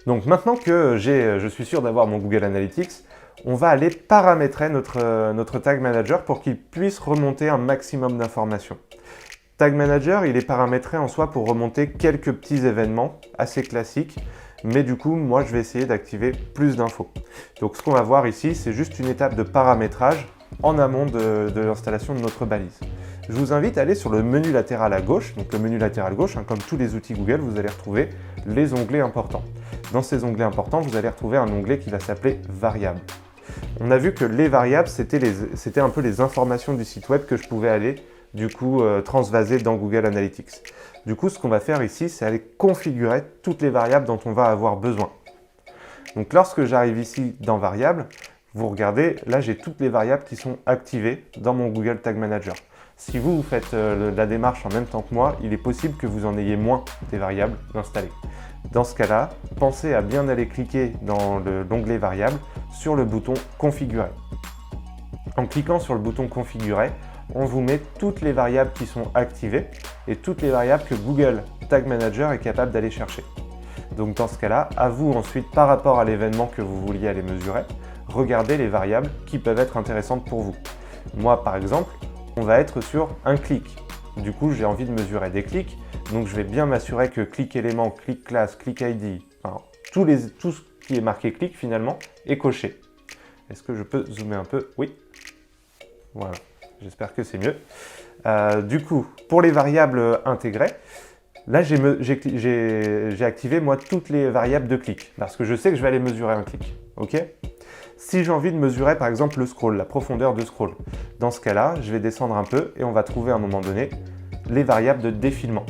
Donc maintenant que je suis sûr d'avoir mon Google Analytics, on va aller paramétrer notre Tag Manager pour qu'il puisse remonter un maximum d'informations. Tag Manager, il est paramétré en soi pour remonter quelques petits événements assez classiques, mais du coup, moi, je vais essayer d'activer plus d'infos. Donc, ce qu'on va voir ici, c'est juste une étape de paramétrage en amont de l'installation de notre balise. Je vous invite à aller sur le menu latéral à gauche. Donc, le menu latéral gauche, comme tous les outils Google, vous allez retrouver les onglets importants. Dans ces onglets importants, vous allez retrouver un onglet qui va s'appeler Variables. On a vu que les variables, c'était un peu les informations du site web que je pouvais aller du coup transvaser dans Google Analytics. Du coup, ce qu'on va faire ici, c'est aller configurer toutes les variables dont on va avoir besoin. Donc lorsque j'arrive ici dans Variables, vous regardez, là j'ai toutes les variables qui sont activées dans mon Google Tag Manager. Si vous faites la démarche en même temps que moi, il est possible que vous en ayez moins des variables installées. Dans ce cas-là, pensez à bien aller cliquer dans l'onglet Variables sur le bouton Configurer. En cliquant sur le bouton Configurer, on vous met toutes les variables qui sont activées et toutes les variables que Google Tag Manager est capable d'aller chercher. Donc dans ce cas-là, à vous ensuite, par rapport à l'événement que vous vouliez aller mesurer, regardez les variables qui peuvent être intéressantes pour vous. Moi, par exemple, on va être sur un clic. Du coup, j'ai envie de mesurer des clics, donc je vais bien m'assurer que clic élément, clic classe, clic ID, enfin, tout ce qui est marqué clic finalement est coché. Est-ce que je peux zoomer un peu? Oui. Voilà. J'espère que c'est mieux. Du coup, pour les variables intégrées, là j'ai activé moi toutes les variables de clic parce que je sais que je vais aller mesurer un clic. Ok? Si j'ai envie de mesurer par exemple le scroll, la profondeur de scroll, dans ce cas-là, je vais descendre un peu et on va trouver à un moment donné les variables de défilement.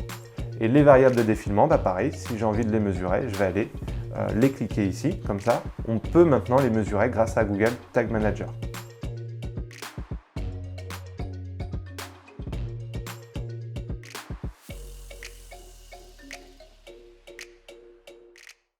Et les variables de défilement, bah pareil, si j'ai envie de les mesurer, je vais aller les cliquer ici, comme ça. On peut maintenant les mesurer grâce à Google Tag Manager.